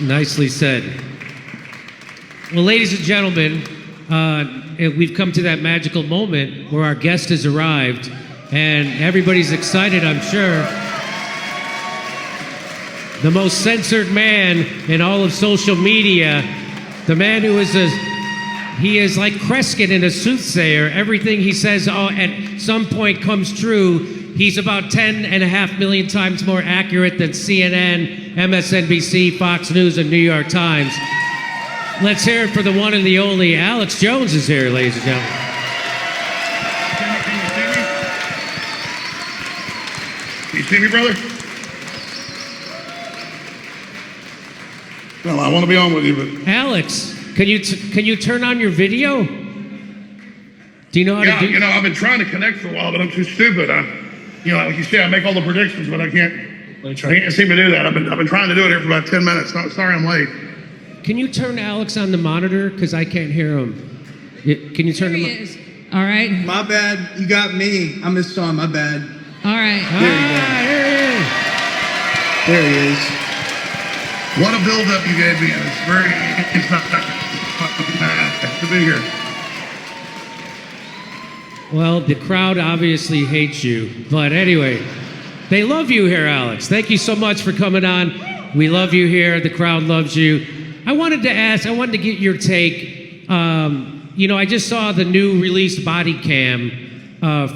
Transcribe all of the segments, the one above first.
Nicely said. Well, ladies and gentlemen, we've come to that magical moment where our guest has arrived, and everybody's excited, I'm sure. The most censored man in all of social media, the man who is he is like Kreskin in a soothsayer. Everything he says at some point comes true. He's about 10.5 million times more accurate than CNN, MSNBC, Fox News, and New York Times. Let's hear it for the one and the only Alex Jones is here, ladies and gentlemen. Can you see me, brother? Well, I want to be on with you, but... Alex, can you turn on your video? Do you know how to do... Yeah, I've been trying to connect for a while, but I'm too stupid. Like you say, I make all the predictions, but I can't seem to do that. I've been trying to do it here for about 10 minutes. Sorry I'm late. Can you turn Alex on the monitor? Because I can't hear him. Can you turn him on? All right. My bad. You got me. I'm his son. My bad. All right. There he is. What a build-up you gave me. It's not to be here. Well, the crowd obviously hates you. But anyway, they love you here, Alex. Thank you so much for coming on. We love you here. The crowd loves you. I wanted to get your take. I just saw the new released body cam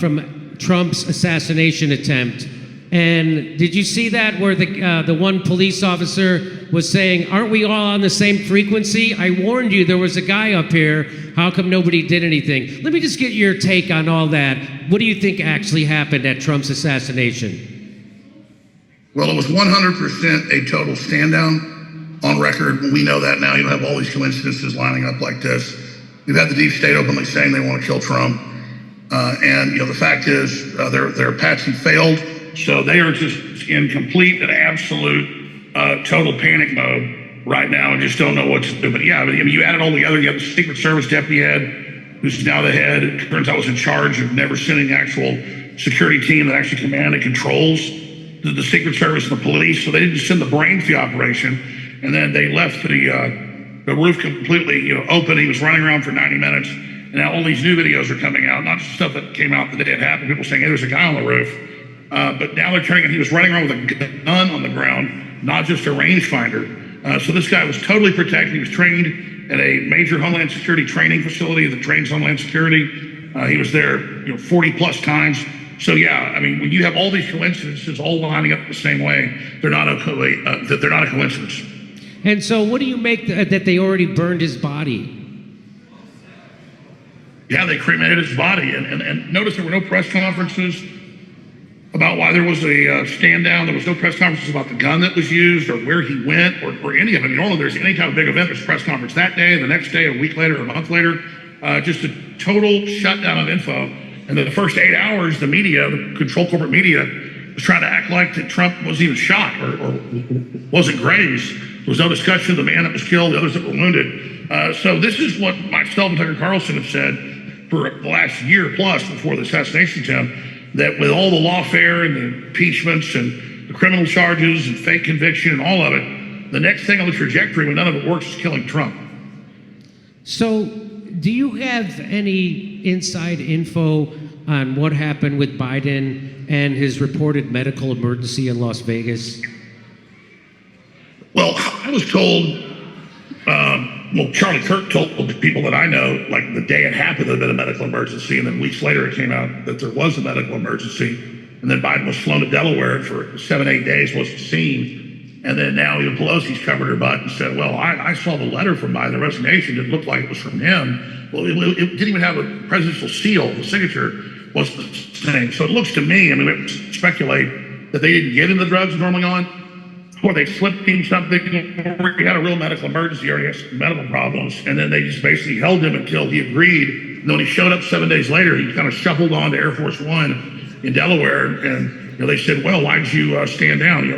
from Trump's assassination attempt. And did you see that where the one police officer was saying, aren't we all on the same frequency? I warned you there was a guy up here. How come nobody did anything? Let me just get your take on all that. What do you think actually happened at Trump's assassination? Well, it was 100% a total stand down on record. We know that now. You don't have all these coincidences lining up like this. You've had the deep state openly saying they want to kill Trump. And the fact is their Apache failed. So they are just in complete and absolute total panic mode right now and just don't know what to do. But yeah, you add it all together. You have the Secret Service deputy head, who's now the head. It turns out was in charge of never sending the actual security team that actually command and controls the Secret Service and the police. So they didn't send the brains for the operation. And then they left the roof completely open. He was running around for 90 minutes. And now all these new videos are coming out, not just stuff that came out the day it happened. People saying, hey, there's a guy on the roof. But now they're turning it. He was running around with a gun on the ground, not just a rangefinder. So this guy was totally protected. He was trained at a major Homeland Security training facility that trains Homeland Security. He was there 40 plus times. So yeah, when you have all these coincidences all lining up the same way, they're not a coincidence. And so what do you make that they already burned his body? Yeah, they cremated his body. And notice there were no press conferences about why there was a stand down. There was no press conferences about the gun that was used or where he went or any of it. Normally there's any type of big event, there's a press conference that day, the next day, a week later, a month later. Just a total shutdown of info. And then the first 8 hours, the media, the controlled corporate media, was trying to act like that Trump wasn't even shot or wasn't grazed. There was no discussion of the man that was killed, the others that were wounded. So this is what myself and Tucker Carlson have said for the last year plus before the assassination attempt, that with all the lawfare and the impeachments and the criminal charges and fake conviction and all of it, the next thing on the trajectory when none of it works is killing Trump. So do you have any inside info on what happened with Biden and his reported medical emergency in Las Vegas? Well, I was told, Charlie Kirk told the people that I know, like the day it happened, there had been a medical emergency, and then weeks later it came out that there was a medical emergency, and then Biden was flown to Delaware for 7-8 days, wasn't seen, and then now even Pelosi's covered her butt and said, well, I saw the letter from Biden, the resignation, it looked like it was from him. Well, it didn't even have a presidential seal, the signature wasn't the same. So it looks to me, we speculate that they didn't give him the drugs normally on, or they slipped him something, or he had a real medical emergency, or he had some medical problems, and then they just basically held him until he agreed. And then when he showed up 7 days later, he kind of shuffled on to Air Force One in Delaware, and they said, well, why'd you stand down?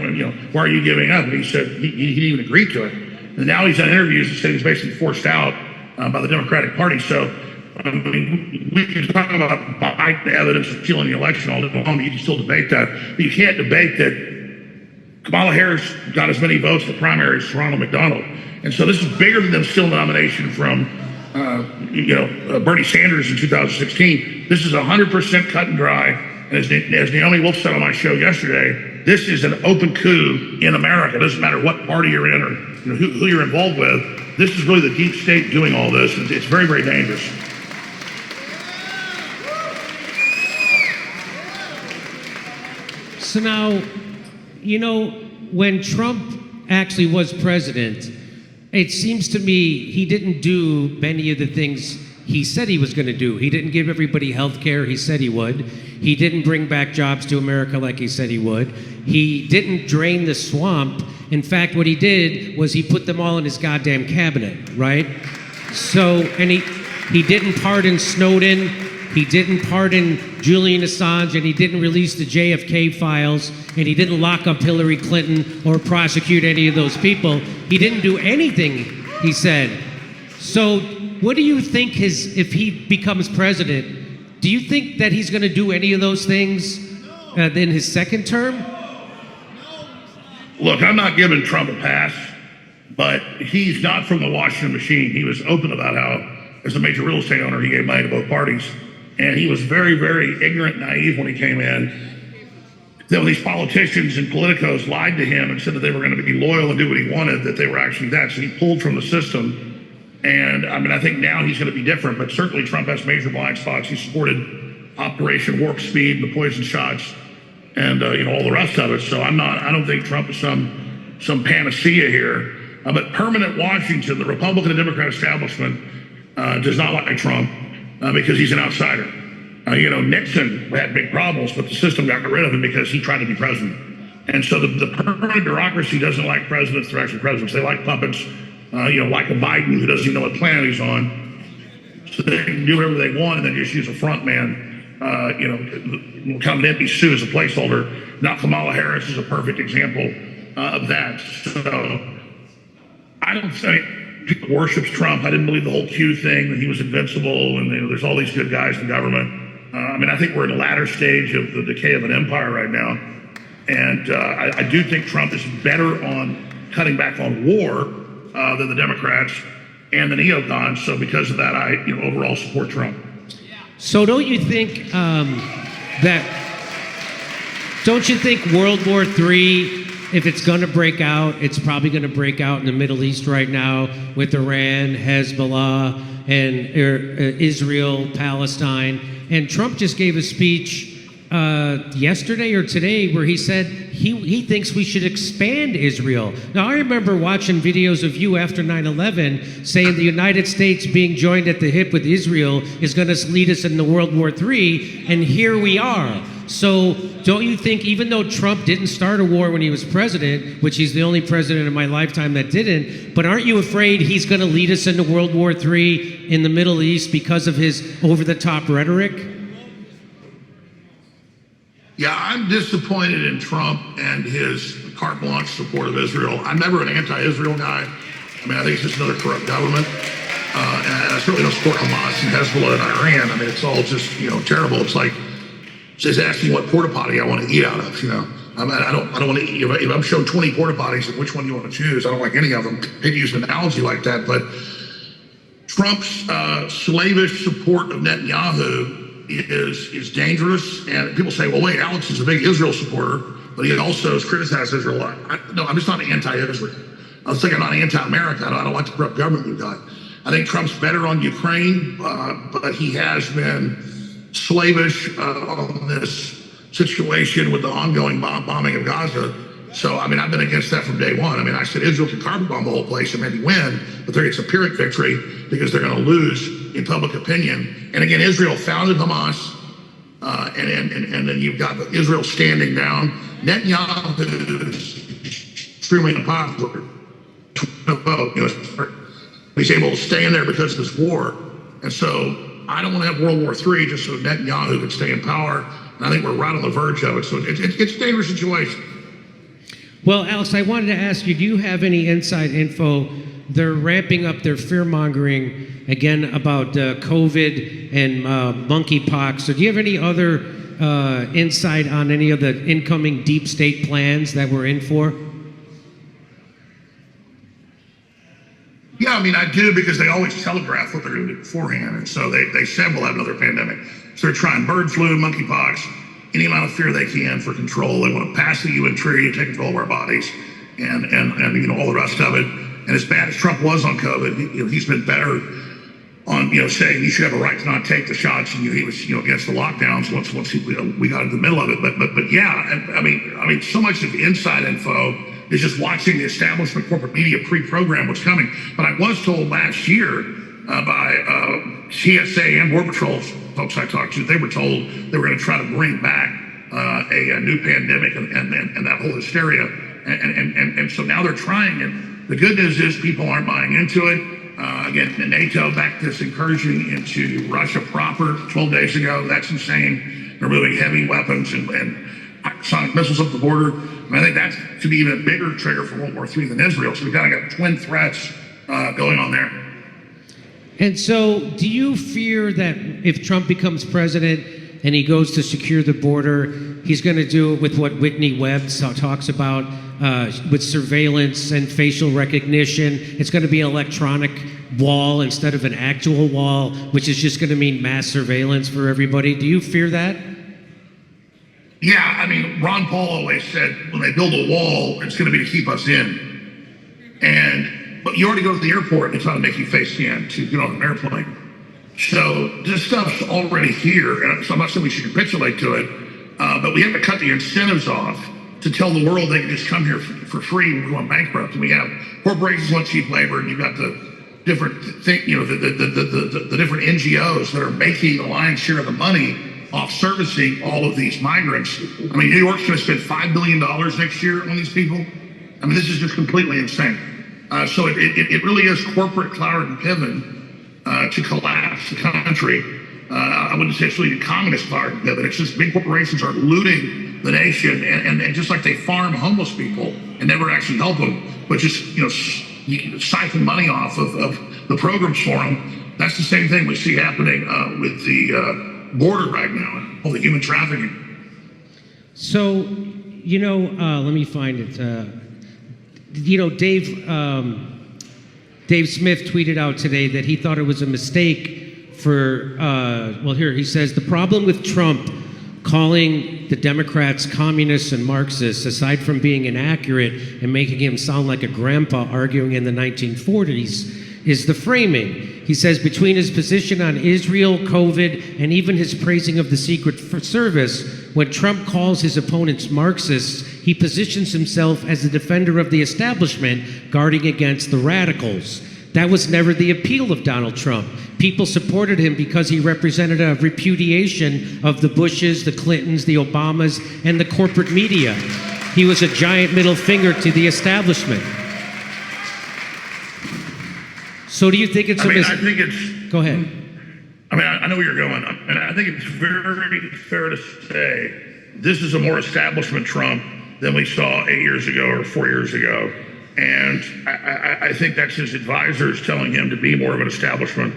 Why are you giving up? And he said he didn't even agree to it. And now he's done interviews and said he was basically forced out by the Democratic Party. So we can talk about Biden evidence of stealing the election all day long. You can still debate that, but you can't debate that Kamala Harris got as many votes in the primaries as Ronald McDonald. And so this is bigger than them stealing the nomination from, Bernie Sanders in 2016. This is 100% cut and dry. And as Naomi Wolf said on my show yesterday, this is an open coup in America. It doesn't matter what party you're in or who you're involved with. This is really the deep state doing all this. It's very, very dangerous. So now, when Trump actually was president, it seems to me he didn't do many of the things he said he was going to do. He didn't give everybody health care he said he would. He didn't bring back jobs to America like he said he would. He didn't drain the swamp. In fact, what he did was he put them all in his goddamn cabinet, right? So, and he didn't pardon Snowden. He didn't pardon Julian Assange, and he didn't release the JFK files, and he didn't lock up Hillary Clinton or prosecute any of those people. He didn't do anything, he said. So what do you think if he becomes president, do you think that he's going to do any of those things in his second term? Look, I'm not giving Trump a pass, but he's not from the Washington machine. He was open about how, as a major real estate owner, he gave money to both parties. And he was very, very ignorant and naive when he came in. Then these politicians and politicos lied to him and said that they were going to be loyal and do what he wanted, that they were actually that. So he pulled from the system. And I think now he's going to be different, but certainly Trump has major blind spots. He supported Operation Warp Speed, the poison shots, and all the rest of it. So I don't think Trump is some panacea here. But permanent Washington, the Republican and Democrat establishment does not like Trump. Because he's an outsider. Nixon had big problems, but the system got rid of him because he tried to be president. And so the permanent bureaucracy doesn't like presidents, they're actually presidents. They like puppets, like a Biden who doesn't even know what planet he's on. So they can do whatever they want and then just use a front man, kind of an empty suit as a placeholder. Now Kamala Harris is a perfect example of that. So I don't think people worships Trump. I didn't believe the whole Q thing, that he was invincible, and there's all these good guys in government. I think we're in a latter stage of the decay of an empire right now. And I do think Trump is better on cutting back on war than the Democrats and the neocons. So because of that, I overall support Trump. So don't you think World War III, if it's going to break out, it's probably going to break out in the Middle East right now with Iran, Hezbollah, and Israel, Palestine. And Trump just gave a speech yesterday or today where he said he thinks we should expand Israel. Now, I remember watching videos of you after 9/11 saying the United States being joined at the hip with Israel is going to lead us into World War III, and here we are. So don't you think, even though Trump didn't start a war when he was president, which he's the only president in my lifetime that didn't, but aren't you afraid he's going to lead us into World War III in the Middle East because of his over-the-top rhetoric? Yeah, I'm disappointed in Trump and his carte blanche support of Israel. I'm never an anti-Israel guy. I think it's just another corrupt government. And I certainly don't support Hamas and Hezbollah and Iran. It's all just, terrible. It's like just asking what porta potty I want to eat out of, I don't want to eat. If I'm shown 20 porta potties, and which one do you want to choose? I don't like any of them. I hate to use an analogy like that, but Trump's slavish support of Netanyahu is dangerous. And people say, well, wait, Alex is a big Israel supporter, but he also has criticized Israel a lot. No, I'm just not anti-Israel. It's like I'm not anti-America. I don't like the corrupt government we've got. I think Trump's better on Ukraine, but he has been slavish on this situation with the ongoing bombing of Gaza. So, I've been against that from day one. I said Israel can carpet bomb the whole place and maybe win, but it's a Pyrrhic victory because they're going to lose in public opinion. And again, Israel founded Hamas, and then you've got Israel standing down. Netanyahu is extremely unpopular. He's able to stay in there because of this war. And so I don't want to have World War III just so Netanyahu can stay in power. And I think we're right on the verge of it. So it's a dangerous situation. Well, Alex, I wanted to ask you, do you have any inside info they're ramping up their fear-mongering again about COVID and monkeypox. So do you have any other insight on any of the incoming deep state plans that we're in for? Yeah, I mean, I do, because they always telegraph what they're going to do beforehand. And so they said we'll have another pandemic. So they're trying bird flu, monkeypox, any amount of fear they can for control. They want to pass the UN treaty and take control of our bodies and you know, all the rest of it. And as bad as Trump was on COVID, he's been better on, you know, saying you should have a right to not take the shots. And he was, you know, against the lockdowns once we got into the middle of it. But yeah, I mean, so much of inside info is just watching the establishment corporate media pre-program what's coming. But I was told last year by TSA and Border Patrol folks I talked to, they were told they were going to try to bring back a new pandemic and that whole hysteria. And so now they're trying it. The good news is people aren't buying into it. Again, NATO backed this incursion into Russia proper 12 days ago. That's insane. They're moving heavy weapons and sonic missiles up the border. I think that could be even a bigger trigger for World War III than Israel. So we've kind of got twin threats going on there. And so do you fear that if Trump becomes president and he goes to secure the border, he's going to do it with what Whitney Webb talks about, with surveillance and facial recognition? It's going to be an electronic wall instead of an actual wall, which is just going to mean mass surveillance for everybody. Do you fear that? Yeah, I mean, Ron Paul always said when they build a wall, it's going to be to keep us in. But you already go to the airport and they try to make you face scan to get on an airplane. So this stuff's already here, and so I'm not saying we should capitulate to it, but we have to cut the incentives off to tell the world they can just come here for free and we're going bankrupt. And we have corporations want cheap labor, and you've got the different the different NGOs that are making the lion's share of the money off servicing all of these migrants. I mean, New York's going to spend $5 billion next year on these people. I mean, this is just completely insane. So it really is corporate Cloward and Piven to collapse the country. I wouldn't say it's really the communist Cloward and Piven. It's just big corporations are looting the nation, and just like they farm homeless people and never actually help them, but just, you know, siphon money off of the programs for them. That's the same thing we see happening with the border right now and all the human trafficking. So, you know, let me find it. You know, Dave Smith tweeted out today that he thought it was a mistake for, well, here he says, the problem with Trump calling the Democrats communists and Marxists, aside from being inaccurate and making him sound like a grandpa arguing in the 1940s, is the framing. He says between his position on Israel, COVID, and even his praising of the Secret Service, when Trump calls his opponents Marxists, he positions himself as a defender of the establishment, guarding against the radicals. That was never the appeal of Donald Trump. People supported him because he represented a repudiation of the Bushes, the Clintons, the Obamas, and the corporate media. He was a giant middle finger to the establishment. So do you think it's I think it's... Go ahead. I mean, I know where you're going, and I think it's very fair to say this is a more establishment Trump than we saw 8 years ago or 4 years ago. And I think that's his advisors telling him to be more of an establishment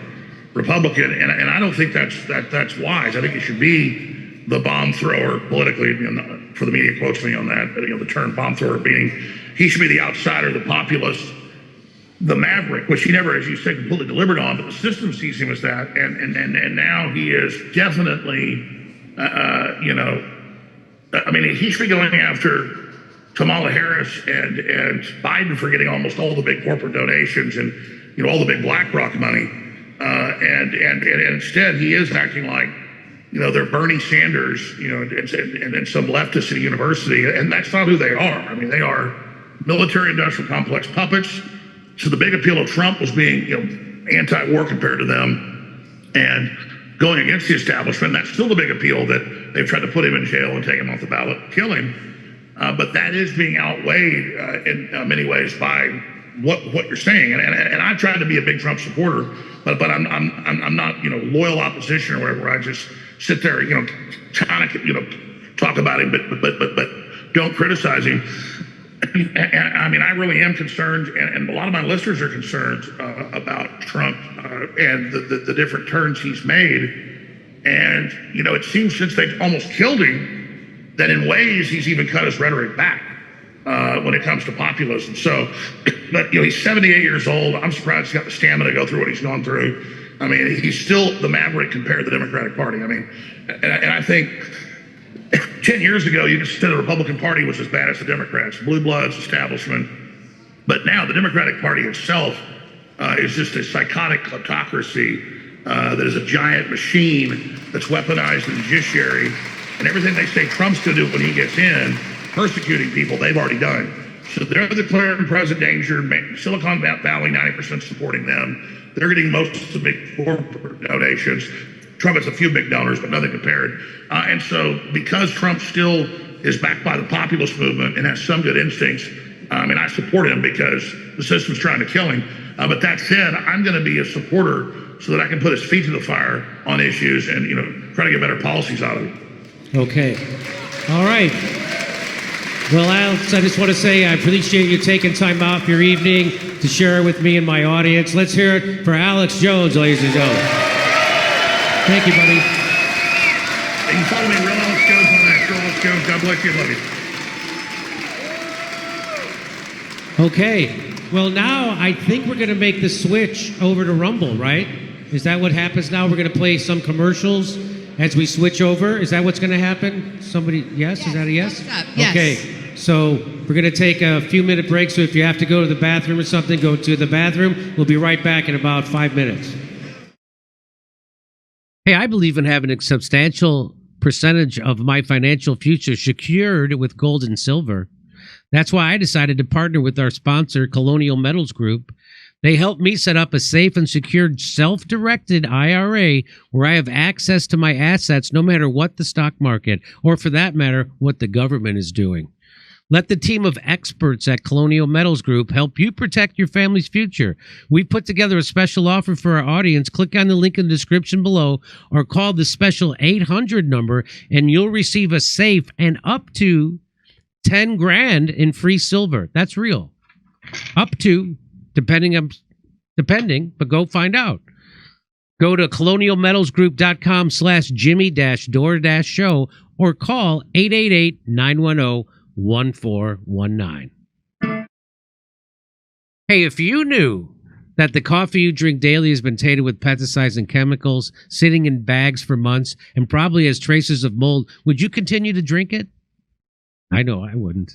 Republican, and I don't think that's wise. I think he should be the bomb thrower politically. You know, for the media quotes me on that, you know, the term bomb thrower being he should be the outsider, the populist, the maverick, which he never, as you said, completely delivered on, but the system sees him as that, and now he is definitely, you know, I mean, he should be going after Kamala Harris and Biden for getting almost all the big corporate donations and, you know, all the big BlackRock money, and instead he is acting like, you know, they're Bernie Sanders, you know, and some leftists at a university, and that's not who they are. I mean, they are military-industrial complex puppets. So the big appeal of Trump was being, you know, anti-war compared to them and going against the establishment. That's still the big appeal that they've tried to put him in jail and take him off the ballot, kill him. But that is being outweighed in many ways by what you're saying. And I've tried to be a big Trump supporter, but I'm not, you know, loyal opposition or whatever. I just sit there, you know, trying to, you know, talk about him, but don't criticize him. I mean, I really am concerned, and a lot of my listeners are concerned about Trump and the different turns he's made. And, you know, it seems since they almost killed him, that in ways he's even cut his rhetoric back when it comes to populism. So, but, you know, he's 78 years old. I'm surprised he's got the stamina to go through what he's gone through. I mean, he's still the maverick compared to the Democratic Party. I mean, and I think 10 years ago, you could say the Republican Party was as bad as the Democrats, blue bloods, establishment. But now the Democratic Party itself is just a psychotic kleptocracy that is a giant machine that's weaponized in the judiciary. And everything they say Trump's going to do when he gets in, persecuting people, they've already done. So they're declaring present danger. Silicon Valley, 90% supporting them. They're getting most of the big corporate donations. Trump has a few big donors, but nothing compared. And so because Trump still is backed by the populist movement and has some good instincts, I mean, I support him because the system's trying to kill him. But that said, I'm going to be a supporter so that I can put his feet to the fire on issues and, you know, try to get better policies out of him. Okay. All right. Well, Alex, I just want to say I appreciate you taking time off your evening to share it with me and my audience. Let's hear it for Alex Jones, ladies and gentlemen. Thank you, buddy. And you follow me, Real Alex Jones on that. Real Alex Jones, God bless you, love you. Okay. Well, now I think we're going to make the switch over to Rumble, right? Is that what happens now? We're going to play some commercials as we switch over? Is that what's going to happen? Somebody, yes? Is that a yes? Yes. Okay. So we're going to take a few-minute break. So if you have to go to the bathroom or something, go to the bathroom. We'll be right back in about 5 minutes. Hey, I believe in having a substantial percentage of my financial future secured with gold and silver. That's why I decided to partner with our sponsor, Colonial Metals Group. They helped me set up a safe and secured self-directed IRA where I have access to my assets no matter what the stock market, or for that matter, what the government is doing. Let the team of experts at Colonial Metals Group help you protect your family's future. We've put together a special offer for our audience. Click on the link in the description below or call the special 800 number and you'll receive a safe and up to 10 grand in free silver. That's real. Up to, depending, but go find out. Go to colonialmetalsgroup.com/Jimmy-Dore-Show or call 888-910-1419. Hey, if you knew that the coffee you drink daily has been tainted with pesticides and chemicals, sitting in bags for months, and probably has traces of mold, would you continue to drink it? I know I wouldn't.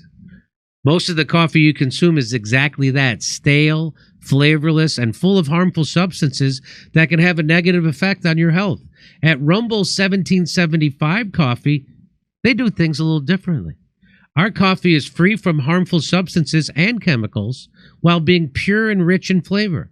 Most of the coffee you consume is exactly that, stale, flavorless, and full of harmful substances that can have a negative effect on your health. At Rumble's 1775 coffee, they do things a little differently. Our coffee is free from harmful substances and chemicals while being pure and rich in flavor.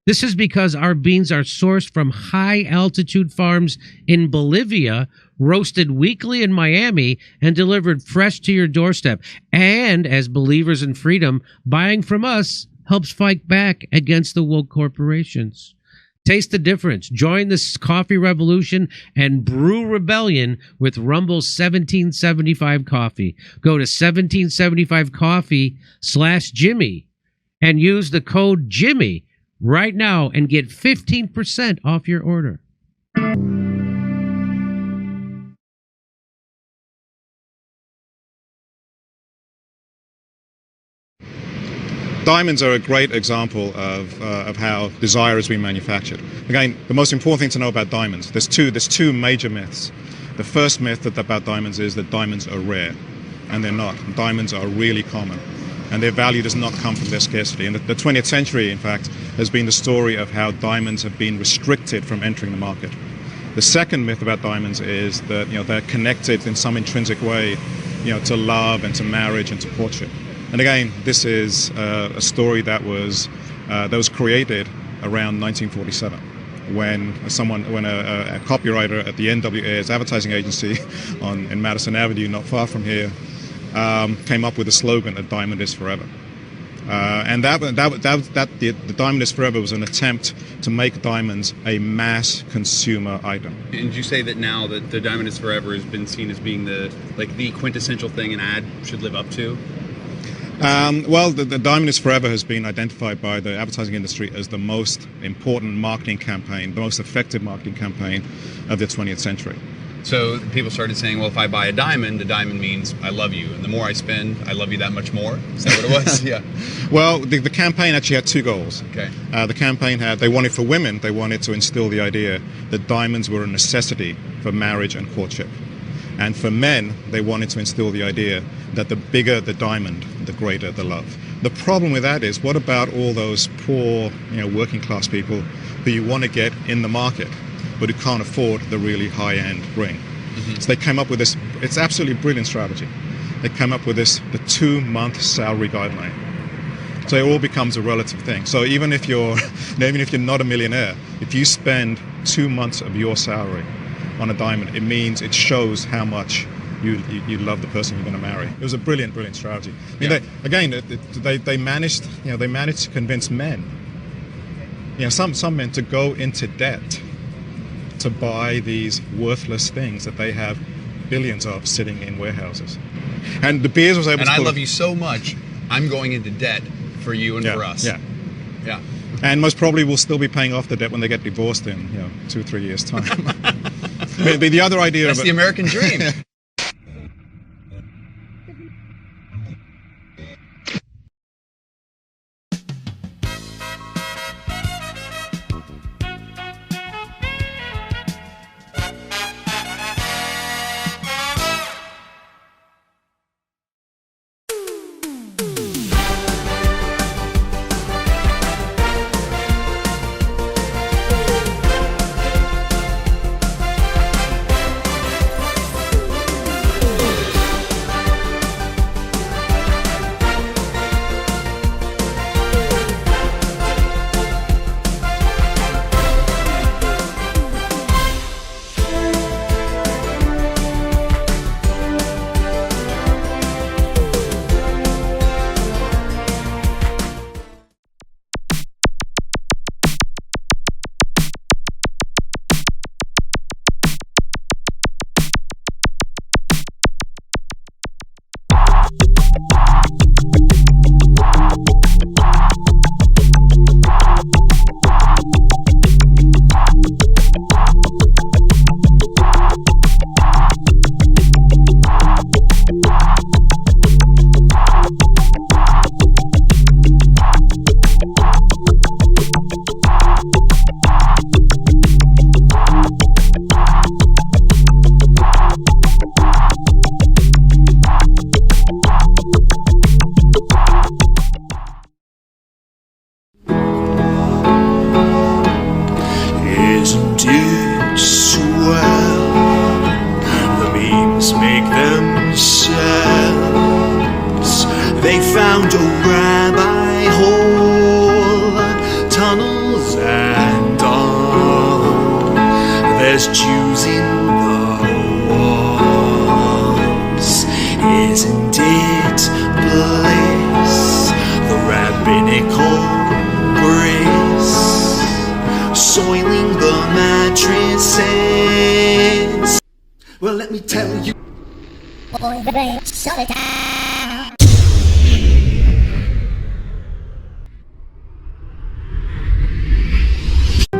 This is because our beans are sourced from high-altitude farms in Bolivia, roasted weekly in Miami, and delivered fresh to your doorstep. And as believers in freedom, buying from us helps fight back against the woke corporations. Taste the difference. Join this coffee revolution and brew rebellion with Rumble's 1775 coffee. Go to 1775coffee/Jimmy and use the code Jimmy right now and get 15% off your order. Diamonds are a great example of how desire has been manufactured. Again, the most important thing to know about diamonds, there's two major myths. The first myth about diamonds is that diamonds are rare, and they're not. Diamonds are really common, and their value does not come from their scarcity. And the 20th century, in fact, has been the story of how diamonds have been restricted from entering the market. The second myth about diamonds is that they're connected in some intrinsic way, to love and to marriage and to courtship. And again, this is a story that was created around 1947, when a copywriter at the NWA's advertising agency in Madison Avenue, not far from here, came up with a slogan, "A diamond is forever." And the diamond is forever was an attempt to make diamonds a mass consumer item. And you say that now that the diamond is forever has been seen as being the quintessential thing an ad should live up to? Well, the Diamond is Forever has been identified by the advertising industry as the most important marketing campaign, the most effective marketing campaign of the 20th century. So people started saying, well, if I buy a diamond, the diamond means I love you. And the more I spend, I love you that much more. Is that what it was? Yeah. Well, the campaign actually had two goals. Okay. The campaign they wanted for women, they wanted to instill the idea that diamonds were a necessity for marriage and courtship. And for men, they wanted to instill the idea that the bigger the diamond, the greater the love. The problem with that is, what about all those poor, working class people who you want to get in the market, but who can't afford the really high-end ring? Mm-hmm. So they came up with this, it's absolutely brilliant strategy. They came up with this, the 2-month salary guideline. So it all becomes a relative thing. So even if you're not a millionaire, if you spend 2 months of your salary on a diamond, it means it shows how much you love the person you're going to marry. It was a brilliant strategy. I mean, they managed to convince men, some men, to go into debt to buy these worthless things that they have billions of sitting in warehouses. And De Beers was able to. And I love you so much, I'm going into debt for you and for us. Yeah. Yeah. And most probably will still be paying off the debt when they get divorced in 2 or 3 years' time. But the other idea That's of the American dream.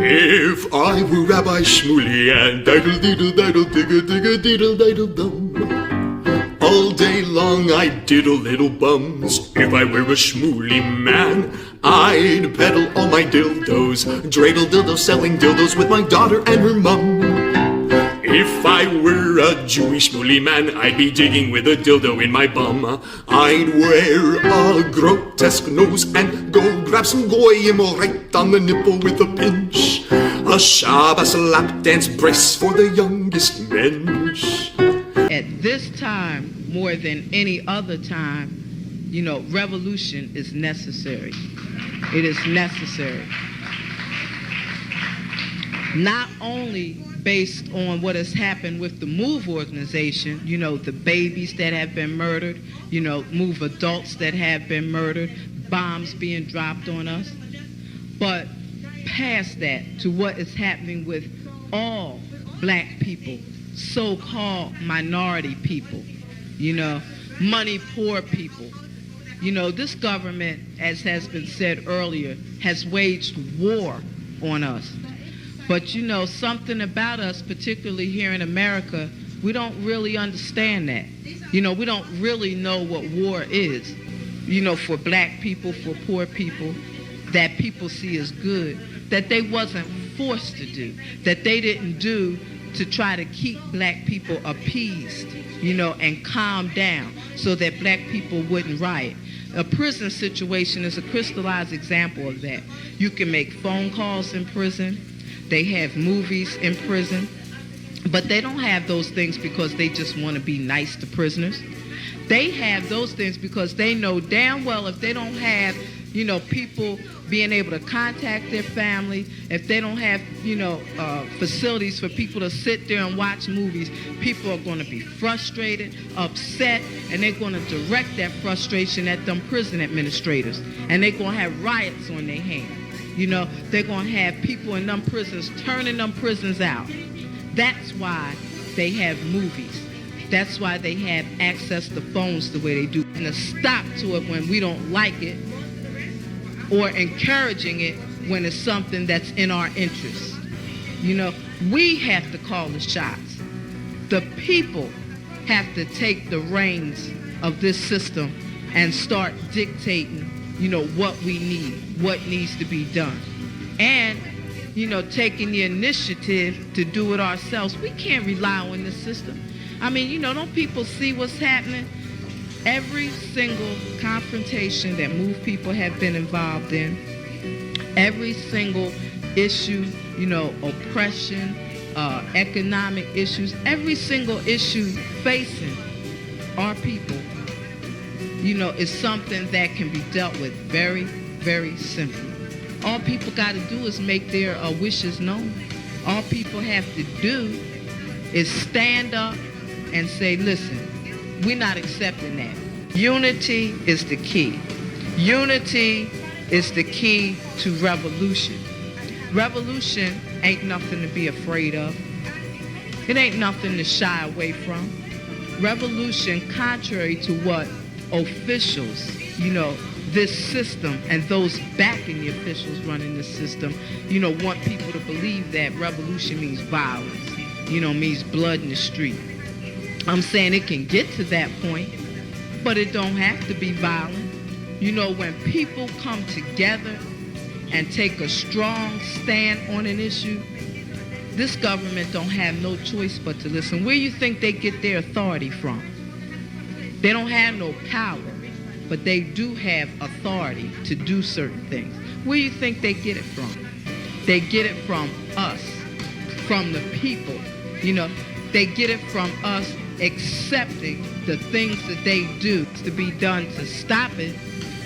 If I were Rabbi Shmuley and diddle diddle diddle digga digga diddle diddle dum, all day long I'd diddle little bums. If I were a Shmuley man, I'd peddle all my dildos, dreidel dildos, selling dildos with my daughter and her mum. If I were a Jewish Shmuley man, I'd be digging with a dildo in my bum. I'd wear a grotesque nose and go grab some goyim right on the nipple with a pinch. A Shabbos lap dance brace for the youngest mensch. At this time, more than any other time, revolution is necessary. It is necessary. Not only based on what has happened with the MOVE organization, the babies that have been murdered, MOVE adults that have been murdered, bombs being dropped on us, but past that to what is happening with all black people, so-called minority people, money poor people, You know, this government, as has been said earlier, has waged war on us. But you know, something about us, particularly here in America, we don't really understand that. You know, we don't really know what war is. You know, for black people, for poor people, that people see as good, that they wasn't forced to do, that they didn't do to try to keep black people appeased, you know, and calm down so that black people wouldn't riot. A prison situation is a crystallized example of that. You can make phone calls in prison. They have movies in prison. But they don't have those things because they just want to be nice to prisoners. They have those things because they know damn well if they don't have, you know, people being able to contact their family, if they don't have, you know, facilities for people to sit there and watch movies, people are going to be frustrated, upset, and they're going to direct that frustration at them prison administrators. And they're going to have riots on their hands. You know, they're going to have people in them prisons turning them prisons out. That's why they have movies. That's why they have access to phones the way they do. And a stop to it when we don't like it, or encouraging it when it's something that's in our interest. You know, we have to call the shots. The people have to take the reins of this system and start dictating, you know, what we need, what needs to be done. And, you know, taking the initiative to do it ourselves. We can't rely on this system. I mean, you know, don't people see what's happening? Every single confrontation that MOVE people have been involved in, every single issue, you know, oppression, economic issues, every single issue facing our people, you know, is something that can be dealt with very, very simply. All people got to do is make their wishes known. All people have to do is stand up and say, listen, we're not accepting that. Unity is the key. Unity is the key to revolution. Revolution ain't nothing to be afraid of. It ain't nothing to shy away from. Revolution, contrary to what officials, you know, this system and those backing the officials running this system, you know, want people to believe that revolution means violence, you know, means blood in the street. I'm saying it can get to that point, but it don't have to be violent. You know, when people come together and take a strong stand on an issue, this government don't have no choice but to listen. Where you think they get their authority from? They don't have no power, but they do have authority to do certain things. Where you think they get it from? They get it from us, from the people. You know, they get it from us accepting the things that they do to be done to stop it.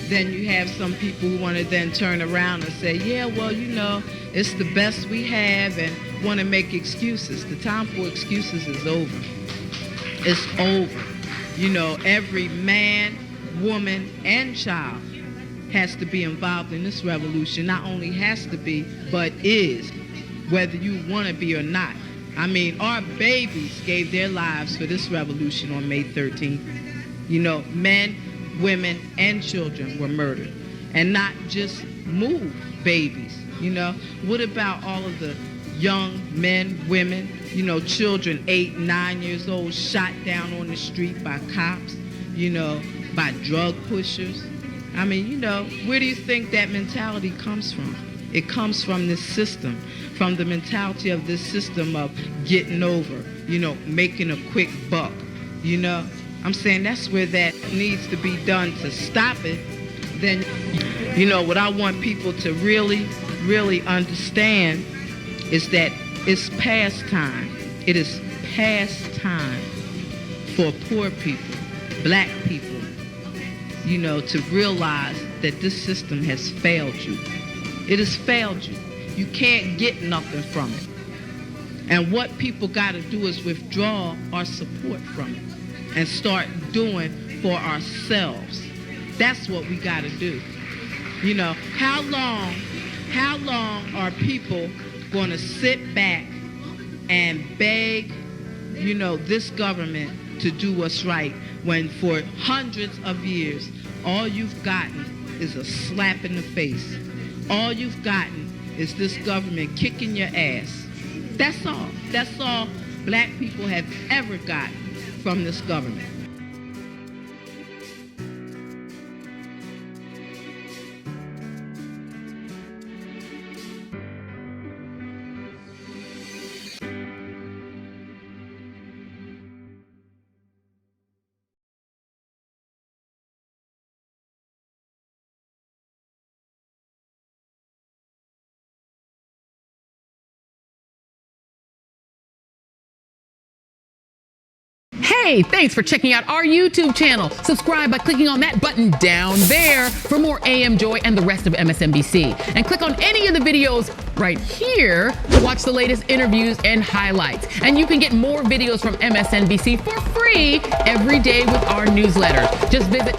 Then you have some people who want to then turn around and say, yeah, well, you know, it's the best we have, and want to make excuses. The time for excuses is over. It's over. You know, every man, woman, and child has to be involved in this revolution. Not only has to be, but is, whether you want to be or not. I mean, our babies gave their lives for this revolution on May 13th. You know, men, women, and children were murdered. And not just MOVE babies, you know. What about all of the young men, women, you know, children 8, 9 years old shot down on the street by cops, you know, by drug pushers? I mean, you know, where do you think that mentality comes from? It comes from this system, from the mentality of this system of getting over, you know, making a quick buck, you know. I'm saying that's where that needs to be done to stop it. Then, you know, what I want people to really, really understand is that it's past time. It is past time for poor people, black people, you know, to realize that this system has failed you. It has failed you. You can't get nothing from it. And what people got to do is withdraw our support from it and start doing for ourselves. That's what we got to do. You know, how long are people going to sit back and beg, you know, this government to do what's right when for hundreds of years, all you've gotten is a slap in the face. All you've gotten is this government kicking your ass. That's all. That's all black people have ever gotten from this government. Hey, thanks for checking out our YouTube channel. Subscribe by clicking on that button down there for more AM Joy and the rest of MSNBC. And click on any of the videos right here to watch the latest interviews and highlights. And you can get more videos from MSNBC for free every day with our newsletters. Just visit